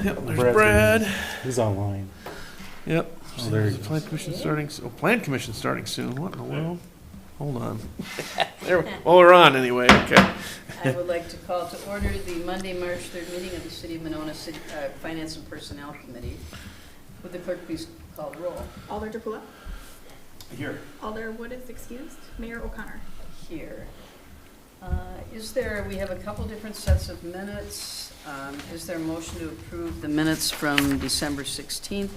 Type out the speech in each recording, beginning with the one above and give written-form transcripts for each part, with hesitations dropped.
Yep, there's Brad. He's online. Yep. Oh, there he Plan commission starting, plan commission starting soon. What in the world? Hold on. There, well, we're on anyway, okay. I would like to call to order the Monday, March 3rd meeting of the City of Monona City, Finance and Personnel Committee. Would the clerk please call the roll? Alder DePula. Here. Alder Wood is excused. Mayor O'Connor. Here. We have a couple different sets of minutes. Is there a motion to approve the minutes from December 16th,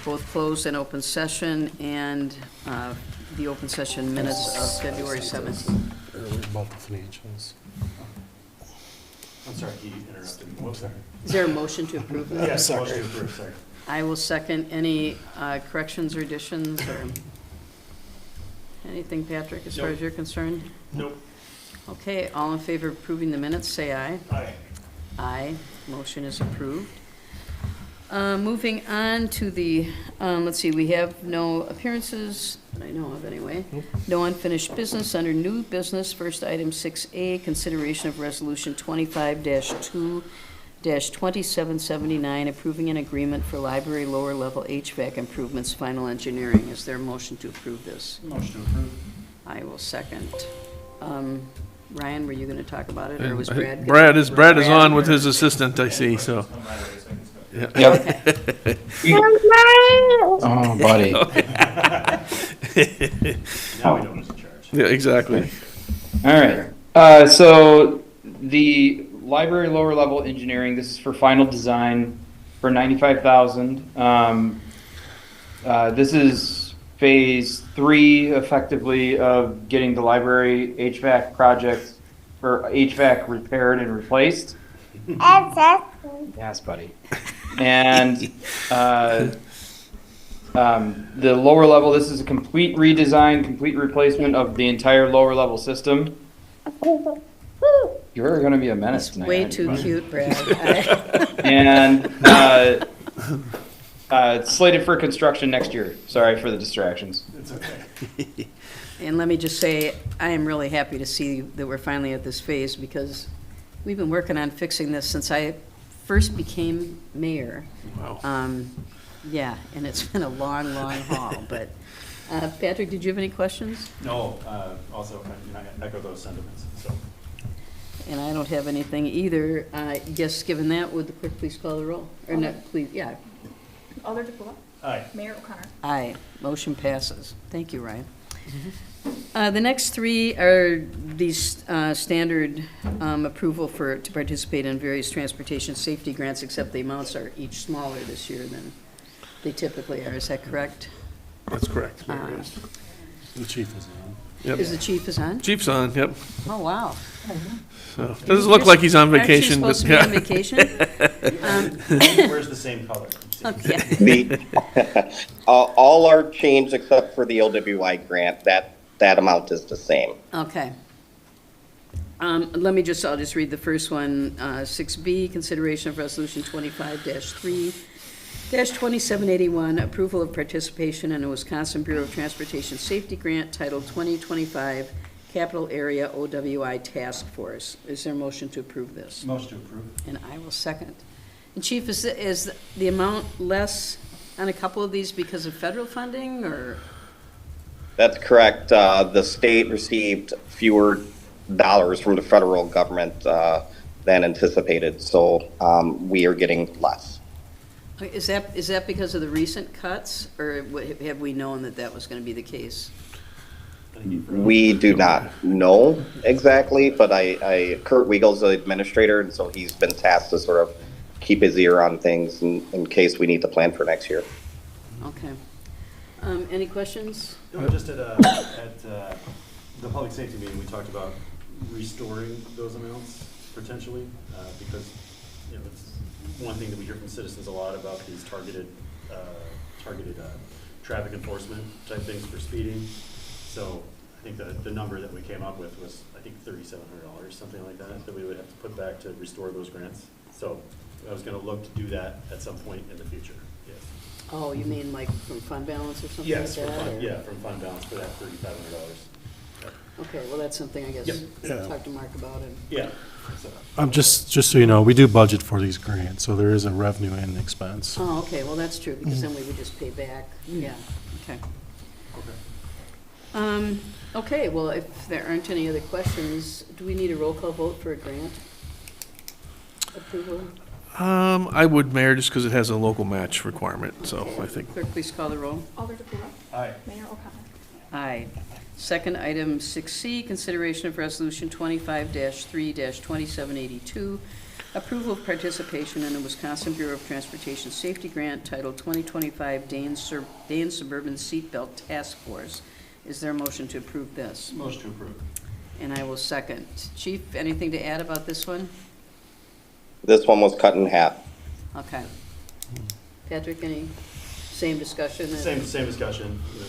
both closed and open session, and the open session minutes of February 17th? About the financials. I'm sorry, he interrupted me. Whoops, sorry. Is there a motion to approve that? Yes, motion to approve, sorry. I will second any corrections or additions or anything, Patrick, as far Nope. as you're concerned? Nope. Okay, all in favor of approving the minutes, say aye. Aye. Aye, motion is approved. Moving on to the, let's see, we have no appearances, that I know of anyway. No unfinished business. Under new business, first item 6A, consideration of resolution 25-2-2779, approving an agreement for library lower level HVAC improvements, final engineering. Is there a motion to approve this? Motion to approve. I will second. Ryan, were you going to talk about it, or was Brad? Brad is on with his assistant, I see, so. Yeah. Yep. Oh, buddy. Now we know who's in charge. Yeah, exactly. All right. So the library lower level engineering, this is for final design for 95,000. This is phase 3 effectively of getting the library HVAC project for HVAC repaired and replaced. Yes, buddy. And the lower level, this is a complete redesign, complete replacement of the entire lower level system. You're going to be a menace It's tonight. way aren't you, too buddy? cute, Brad. And it's slated for construction next year. Sorry for the distractions. It's okay. And let me just say, I am really happy to see that we're finally at this phase, because we've been working on fixing this since I first became mayor. Wow. Yeah, and it's been a long, long haul, but, Patrick, did you have any questions? No, also, I echo those sentiments, so. And I don't have anything either. Yes, given that, would the clerk please call the roll? Or not, please, yeah. Alder DePula. Aye. Mayor O'Connor. Aye, motion passes. Thank you, Ryan. The next three are these standard approval to participate in various transportation safety grants, except the amounts are each smaller this year than they typically are. Is that correct? That's correct. There it is. The chief is on. Yep. Is the chief on? Chief's on, yep. Oh, wow. So, doesn't look like he's on vacation, Aren't but you yeah. supposed to be on vacation? Where's the same color? Okay. The, all are changed except for the LWI grant. That amount is the same. Okay. I'll just read the first one. 6B, consideration of resolution 25-3-2781, approval of participation in a Wisconsin Bureau of Transportation Safety Grant titled 2025 Capital Area OWI Task Force. Is there a motion to approve this? Motion to approve. And I will second. And Chief, is the amount less on a couple of these because of federal funding, or? That's correct. The state received fewer dollars from the federal government than anticipated, so we are getting less. Is that because of the recent cuts, or have we known that was going to be the case? We do not know exactly, but Kurt Wiegel's the administrator, and so he's been tasked to sort of keep his ear on things in case we need to plan for next year. Okay. Any questions? No, just at the public safety meeting, we talked about restoring those amounts potentially, because, you know, it's one thing that we hear from citizens a lot about these targeted traffic enforcement type things for speeding. So I think the number that we came up with was, I think, $3,700, something like that we would have to put back to restore those grants. So I was going to look to do that at some point in the future. Yes. Oh, you mean like from fund balance or something like Yes, that? from fund, or- yeah, from fund balance for that $3,500. Okay, well, that's something I guess Yep. Yeah. talk to Mark about and. Yeah. Just so you know, we do budget for these grants, so there is a revenue and expense. Oh, okay, well, that's true, because then we would just pay back, yeah, okay. Okay, well, if there aren't any other questions, do we need a roll call vote for a grant approval? I would, Mayor, just because it has a local match requirement, so I think. Clerk, please call the roll. Alder DePula. Aye. Mayor O'Connor. Aye. Second item, 6C, consideration of resolution 25-3-2782, approval of participation in the Wisconsin Bureau of Transportation Safety Grant titled 2025 Dane Suburban Seatbelt Task Force. Is there a motion to approve this? Motion to approve. And I will second. Chief, anything to add about this one? This one was cut in half. Okay. Patrick, any, same discussion? Same discussion. You know,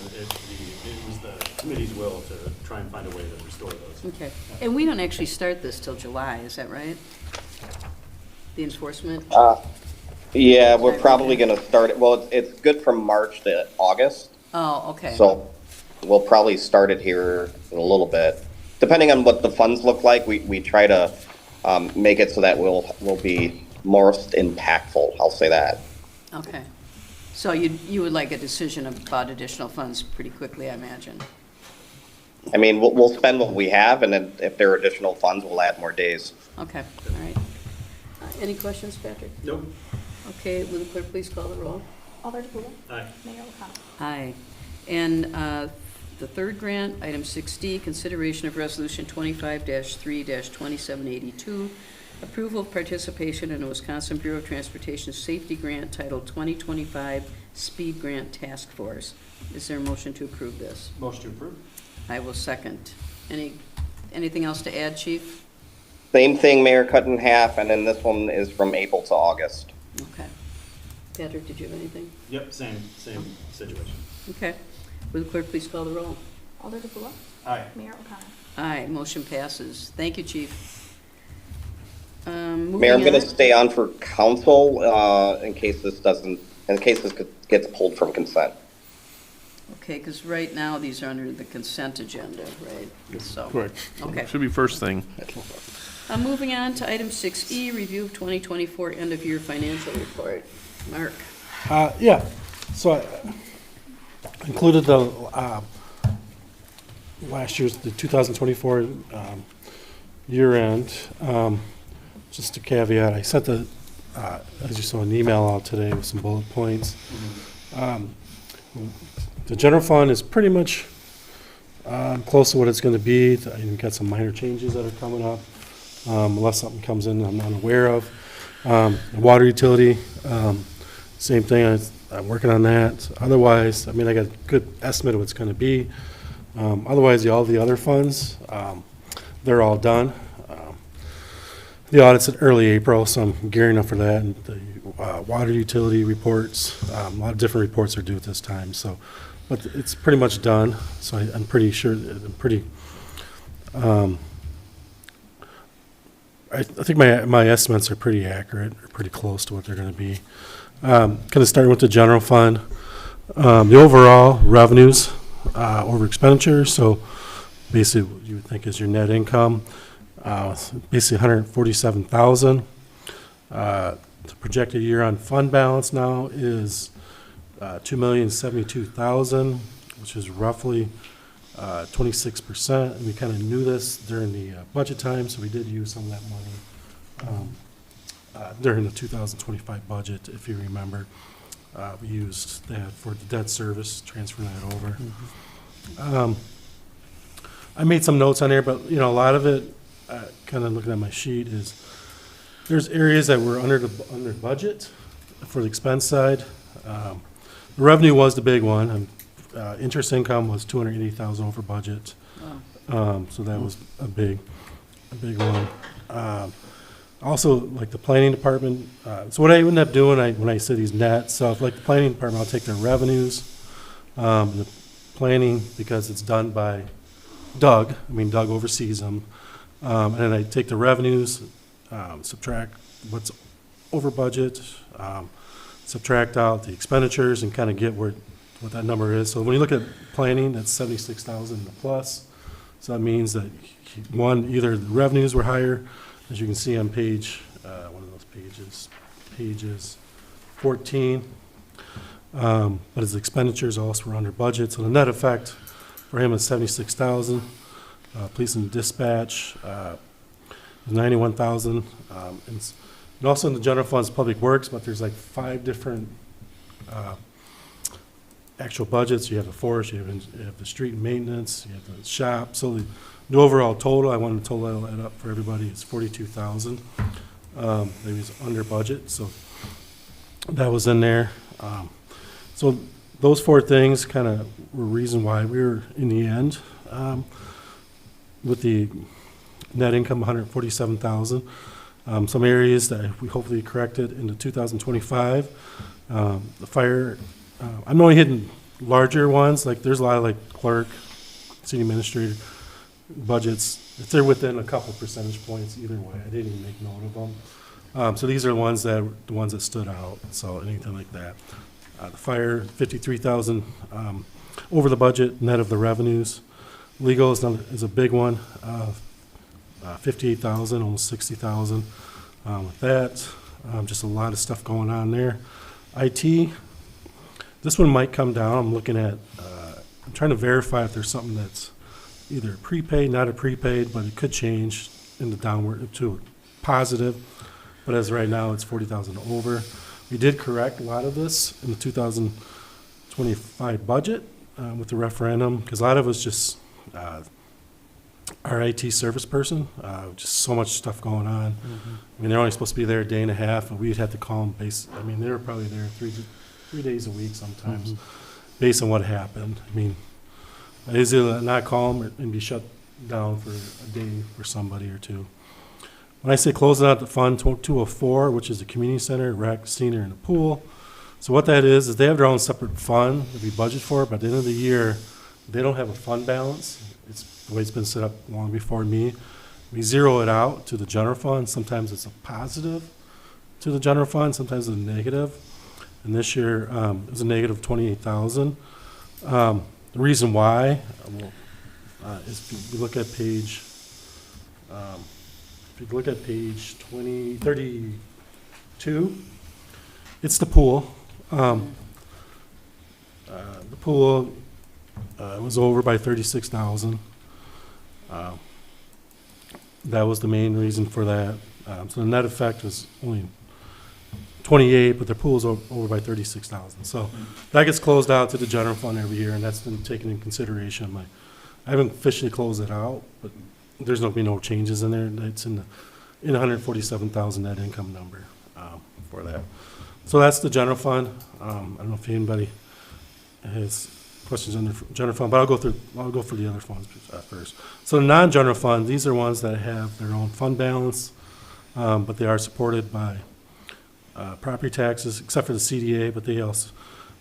it was the committee's will to try and find a way to restore those. Okay. And we don't actually start this till July, is that right? The enforcement? Yeah, we're probably gonna start it, well, it's good from March to August, Oh, okay. so we'll probably start it here in a little bit. Depending on what the funds look like, we try to, make it so that we'll be most impactful, I'll say that. Okay. So you would like a decision about additional funds pretty quickly, I imagine? I mean, we'll spend what we have, and then if there are additional funds, we'll add more days. Okay, all right. Any questions, Patrick? Nope. Okay, will the clerk please call the roll? Alder DePula. Aye. Mayor O'Connor. Aye. And the third grant, item 6D, consideration of resolution 25-3-2782, approval of participation in a Wisconsin Bureau of Transportation Safety Grant titled 2025 Speed Grant Task Force. Is there a motion to approve this? Motion to approve. I will second. Anything else to add, Chief? Same thing, Mayor, cut in half, and then this one is from April to August. Okay. Patrick, did you have anything? Yep, same situation. Okay. Will the clerk please call the roll? Alder DePula. Aye. Mayor O'Connor. Aye, motion passes. Thank you, Chief. Mayor, I'm Moving gonna on. stay on for council, in case this gets pulled from consent. Okay, because right now, these are under the consent agenda, right? So, Correct. okay. Should be first thing. Moving on to item 6E, review of 2024 end-of-year financial report. Mark? Yeah, so I included the, last year's, the 2024 year end. Just a caveat, I sent as you saw, an email out today with some bullet points. The general fund is pretty much close to what it's going to be. I got some minor changes that are coming up, unless something comes in I'm unaware of. The water utility, same thing. I'm working on that. Otherwise, I mean, I got a good estimate of what it's going to be. Otherwise, all the other funds, they're all done. The audit's in early April, so I'm gearing up for that. And the water utility reports, a lot of different reports are due at this time. So, but it's pretty much done. So I'm pretty sure. I think my estimates are pretty accurate, or pretty close to what they're going to be. Kind of starting with the general fund, the overall revenues over expenditures. So basically, what you would think is your net income. Basically 147,000. The projected year-on fund balance now is 2,072,000, which is roughly 26%. And we kind of knew this during the budget time, so we did use some of that money during the 2025 budget, if you remember. We used that for the debt service, transferring that over. I made some notes on there, but a lot of it, kind of looking at my sheet, is there's areas that were under budget for the expense side. The revenue was the big one. Interest income was 280,000 over budget, so that was a big one. Also, like the planning department. So what I end up doing when I say these net stuff, like the planning department, I'll take their revenues, the planning, because it's done by Doug. Doug oversees them. And then I take the revenues, subtract what's over budget, subtract out the expenditures, and kind of get what that number is. So when you look at planning, that's 76,000 plus. So that means that, one, either the revenues were higher, as you can see on page, one of those pages 14. But his expenditures also were under budget, so the net effect for him is 76,000. Police and dispatch, 91,000. And also in the general funds, public works, but there's like 5 different actual budgets. You have the forest, you have the street maintenance, you have the shop. So the overall total, I wanted to total that up for everybody, it's 42,000. That was under budget, so that was in there. So those 4 things kind of were reason why we were in the end with the net income, 147,000. Some areas that we hopefully corrected into 2025. The fire, I'm only hitting larger ones, like there's a lot of like clerk, city administrator budgets. If they're within a couple percentage points, either way, I didn't even make note of them. So these are the ones that stood out, so anything like that. The fire, 53,000 over the budget, net of the revenues. Legal is a big one, 58,000, almost 60,000. With that, just a lot of stuff going on there. IT, this one might come down. I'm looking at, I'm trying to verify if there's something that's either prepaid, not a prepaid, but it could change in the downward to positive. But as of right now, it's 40,000 over. We did correct a lot of this in the 2025 budget with the referendum, because a lot of it was just our IT service person, just so much stuff going on. I mean, they're only supposed to be there a day and a half, and we'd have to call them they were probably there three days a week sometimes, based on what happened. I mean, I usually not call them and be shut down for a day for somebody or two. When I say closing out the fund 204, which is the community center, rec, senior, and the pool. So what that is they have their own separate fund that we budget for, but at the end of the year, they don't have a fund balance. It's the way it's been set up long before me. We zero it out to the general fund. Sometimes it's a positive to the general fund, sometimes it's a negative. And this year, it was a negative 28,000. The reason why is if you look at page, 32, it's the pool. The pool was over by 36,000. That was the main reason for that. So the net effect was only 28, but their pool's over by 36,000. So that gets closed out to the general fund every year, and that's been taken in consideration. I haven't officially closed it out, but there's no changes in there. It's in the 147,000 net income number for that. So that's the general fund. I don't know if anybody has questions on the general fund, but I'll go for the other funds first. So the non-general fund, these are ones that have their own fund balance, but they are supported by property taxes, except for the CDA, but they also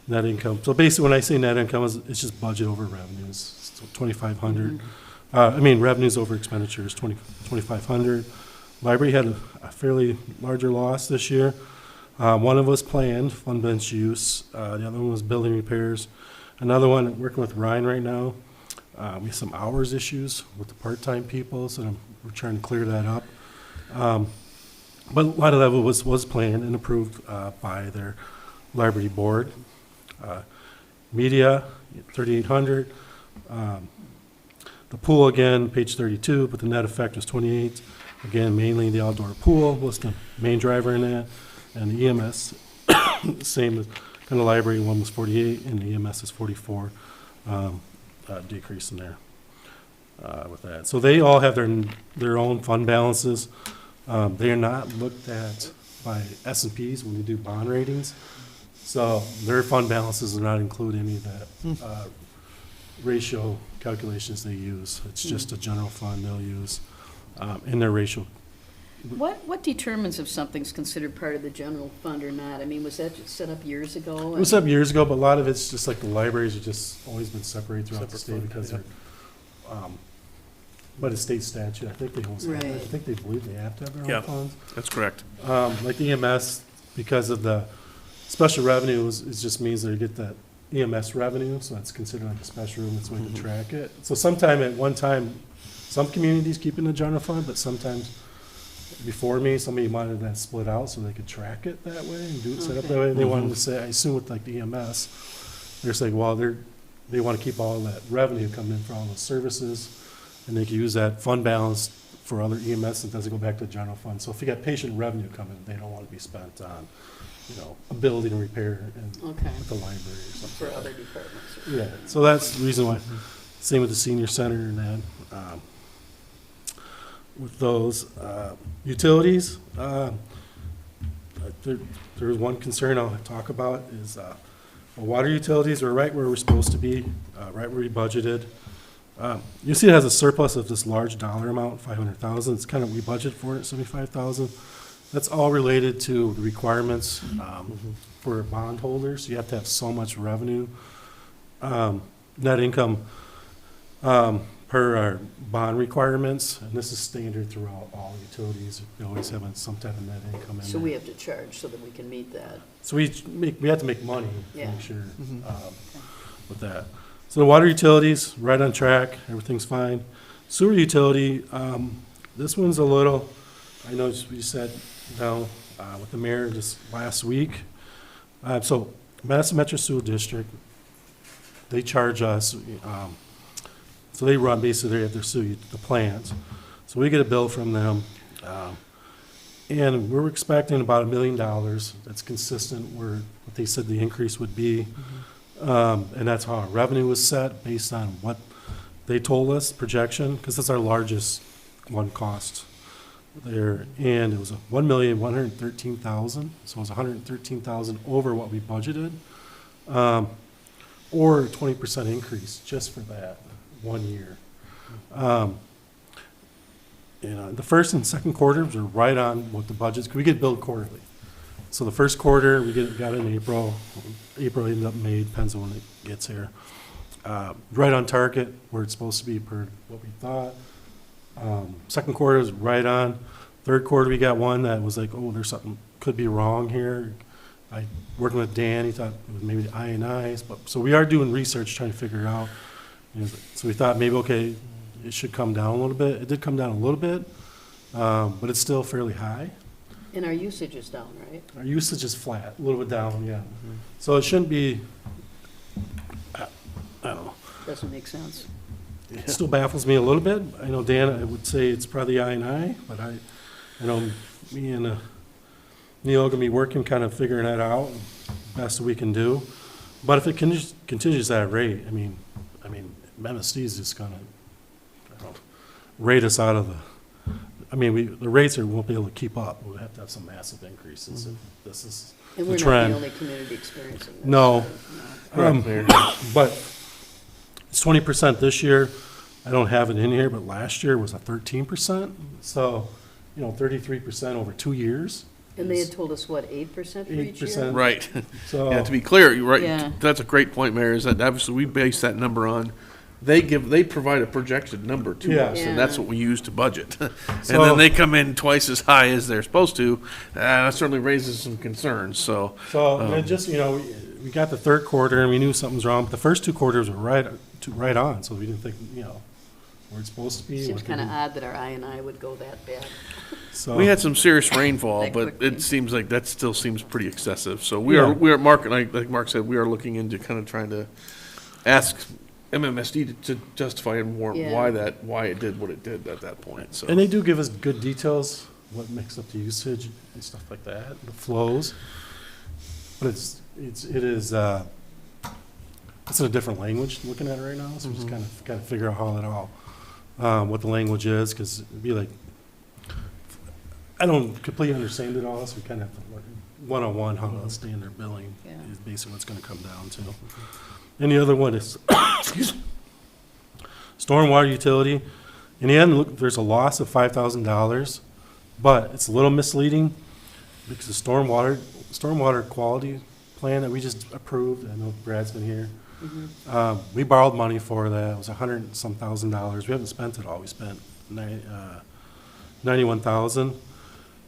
net income. So basically, when I say net income, it's just budget over revenues. So 2,500. Revenues over expenditures, 2,500. Library had a fairly larger loss this year. One of us planned fund bench use. The other one was building repairs. Another one, working with Ryan right now. We have some hours issues with the part-time people, so we're trying to clear that up. But a lot of that was planned and approved by their library board. Media, 3,800. The pool, again, page 32, but the net effect was 28. Again, mainly the outdoor pool was the main driver in that. And the EMS, same as kind of library, one was 48, and the EMS is 44, decrease in there with that. So they all have their own fund balances. They are not looked at by S&Ps when they do bond ratings. So their fund balances do not include any of that ratio calculations they use. It's just a general fund they'll use in their ratio. What determines if something's considered part of the general fund or not? I mean, was that just set up years ago? It was up years ago, but a lot of it's just like the libraries have just always been separated throughout the state because they're, but it's state statute. I think they always have, I Right. think they believe they have to have their Yeah. own funds. That's correct. Like the EMS, because of the special revenues, it just means they get that EMS revenue, so that's considered like a special room, it's a way to track it. So sometime at one time, some communities keep it in the general fund, but sometimes before me, somebody wanted that split out so they could track it that way and do it set up that way. They wanted to say, I assume with like the EMS, they're saying, well, they want to keep all that revenue coming in for all those services, and they can use that fund balance for other EMS, and doesn't go back to the general fund. So if you got patient revenue coming, they don't want to be spent on, a building repair and Okay. at the library or something. For other departments. Yeah, so that's the reason why, same with the senior center and that. With those utilities, there's one concern I'll talk about is water utilities are right where we're supposed to be, right where we budgeted. You see it has a surplus of this large dollar amount, 500,000. It's kind of, we budgeted for it, 75,000. That's all related to the requirements for bondholders. You have to have so much revenue, net income per our bond requirements, and this is standard throughout all utilities. We always have some type of net income in So there. we have to charge so that we can meet that. So we have to make money to Yeah. make sure with that. So the water utilities, right on track, everything's fine. Sewer utility, this one's a little, I know we said no with the mayor just last week. So Madison Metro Sewer District, they charge us, so they run, basically they have their sewer, the plants. So we get a bill from them. And we're expecting about $1 million. That's consistent where what they said the increase would be. And that's how our revenue was set based on what they told us, projection, because that's our largest one cost there. And it was $1,113,000. So it was $113,000 over what we budgeted. Or a 20% increase just for that 1 year. The first and second quarters are right on what the budgets, 'cause we get billed quarterly. So the first quarter, got it in April. April ended up May, depends on when it gets here. Right on target, where it's supposed to be per what we thought. Second quarter is right on. Third quarter, we got one that was like, oh, there's something, could be wrong here. Working with Dan, he thought it was maybe the INIs, but, so we are doing research trying to figure out. So we thought maybe, okay, it should come down a little bit. It did come down a little bit, but it's still fairly high. And our usage is down, right? Our usage is flat, a little bit down, yeah. So it shouldn't be, I don't know. Doesn't make sense. It still baffles me a little bit. I know, Dan, I would say it's probably I&I, but I know me and Neil are gonna be working, kind of figuring that out, best we can do. But if it continues at that rate, I mean, MSD is just gonna, rate us out of the rates won't be able to keep up. We'll have to have some massive increases if this is And the we're not trend. the only community experiencing this. No. Correct, Mayor. But it's 20% this year. I don't have it in here, but last year was a 13%. So, 33% over 2 years. And they had told us, what, 8% for each year? 8%. Right. So, Yeah, to be clear, you're right. Yeah. That's a great point, Mayor, is that obviously we base that number on, they provide a projected number to Yeah. us, and that's Yeah. what we use to budget. And So- then they come in twice as high as they're supposed to, that certainly raises some concerns, so. and it just, we got the third quarter and we knew something was wrong. But the first 2 quarters were right on. So we didn't think, where it's supposed to be. Seems what kind of we- odd that our I&I would go that bad. So, We had some serious rainfall, That but quickly. it seems like that still seems pretty excessive. So Yeah. we are, Mark, like Mark said, we are looking into kind of trying to ask MMSD to justify and warrant Yeah. why it did what it did at that point, so. And they do give us good details, what makes up the usage and stuff like that, the flows. But it's in a different language looking at it right now, so we just kind of figure out how it all, what the language is, because it'd be like, I don't completely understand it all, so we kind of have to work one-on-one how to standard billing Yeah. is basically what it's gonna come down to. And the other one is, excuse me, stormwater utility. In the end, look, there's a loss of $5,000, but it's a little misleading because the stormwater quality plan that we just approved, I know Brad's been here. We borrowed money for that. It was $100 and some thousand. We haven't spent it all. We spent $91,000.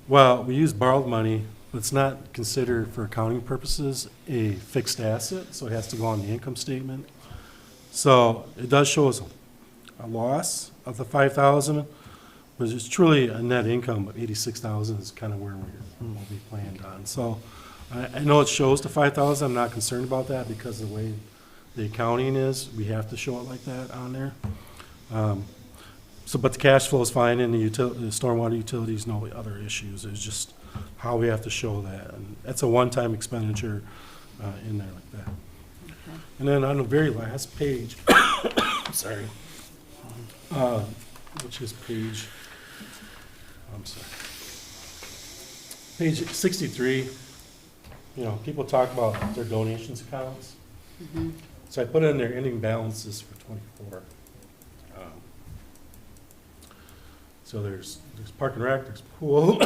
Well, we used borrowed money but it's not considered for accounting purposes a fixed asset, so it has to go on the income statement. So it does show us a loss of the 5,000, but it's truly a net income of 86,000 is kind of where we'll be planned on. So I know it shows the 5,000. I'm not concerned about that because of the way the accounting is. We have to show it like that on there. But the cash flow is fine, and the stormwater utilities, no other issues. It's just how we have to show that. And that's a one-time expenditure in there like that. And then on the very last page, sorry, which is page, I'm sorry, page 63, people talk about their donations accounts. So I put in their ending balances for 24. So there's Park and Rec, there's pool,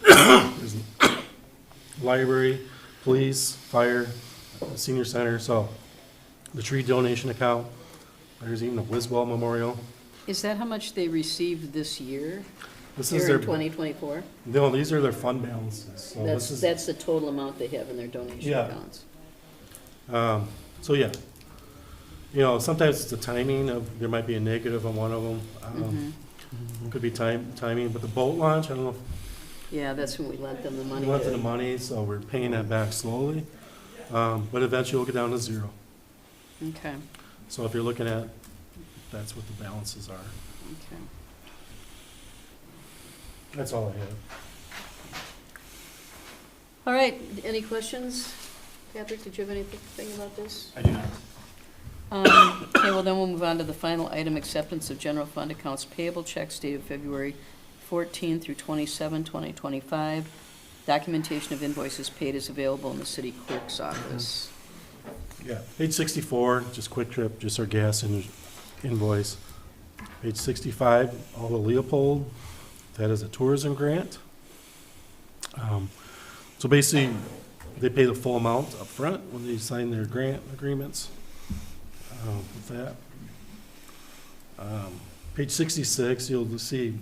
there's library, police, fire, senior center, so the tree donation account, there's even a Wiswell Memorial. Is that how much they received this year? This Here is in their, 2024? no, these are their fund balances, so this is, That's the total amount they have in their donation Yeah. accounts? so yeah. Sometimes it's the timing of, there might be a negative on one of them. Could be timing, but the boat launch, I don't know if Yeah, that's when we lent them the money. we went to the money, so we're paying that back slowly. But eventually we'll get down to zero. Okay, So if you're looking at, that's what the balances are. okay. That's all I have. All right, any questions? Patrick, did you have anything about this? I do not. Okay, well, then we'll move on to the final item, acceptance of general fund accounts payable checks dated February 14 through 27, 2025. Documentation of invoices paid is available in the city clerk's office. Yeah, page 64, just Quick Trip, just our gas invoice. Page 65, all the Leopold, that is a tourism grant. So basically, they pay the full amount up front when they sign their grant agreements with that. Page 66, you'll see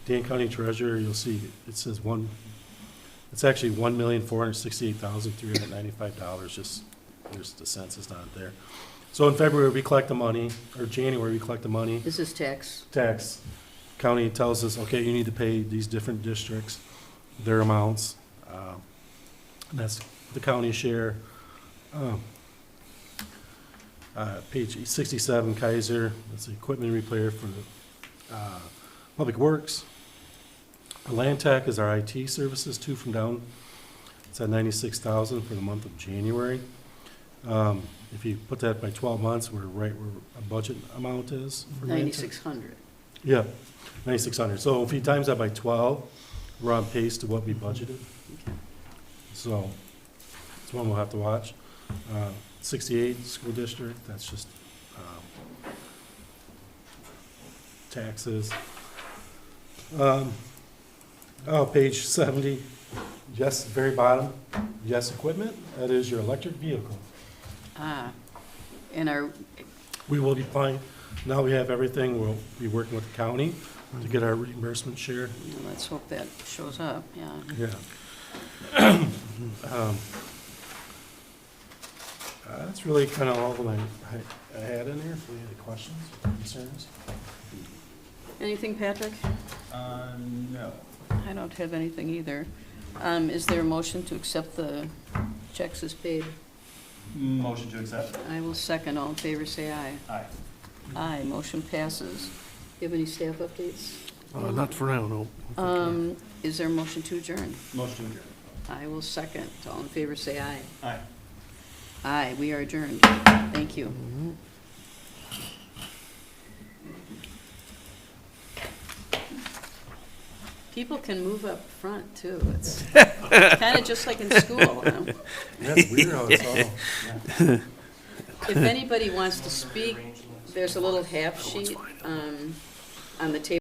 Dan County Treasurer, you'll see it says it's actually $1,468,395, just there's the census not there. So in February, we collect the money, or January, we collect the money. This is tax. Tax. County tells us, okay, you need to pay these different districts their amounts. And that's the county share. Page 67, Kaiser, that's the equipment repair for the Public Works. Land Tech is our IT services, too, from down. It's at $96,000 for the month of January. If you put that by 12 months, we're right where a budget amount is. For Land Tech. 9,600. Yeah, 9,600. So if you times that by 12, we're on pace to what we budgeted. So it's one we'll have to watch. 68 school district, that's just taxes. Page 70, yes, very bottom, yes equipment, that is your electric vehicle. And our, We will be fine. Now we have everything, we'll be working with the county to get our reimbursement share. let's hope that shows up, yeah. Yeah. That's really kind of all that I had in there. If you have any questions or concerns? Anything, Patrick? No. I don't have anything either. Is there a motion to accept the checks as paid? Motion to accept? I will second. All in favor, say aye. Aye. Aye, motion passes. Do you have any staff updates? Not for now, no. Is there a motion to adjourn? Motion to adjourn. I will second. All in favor, say aye. Aye. Aye, we are adjourned. Thank you. People can move up front, too. It's kind of just like in school. Huh? That's weird how it's all. If anybody wants to speak, there's a little half sheet on the table.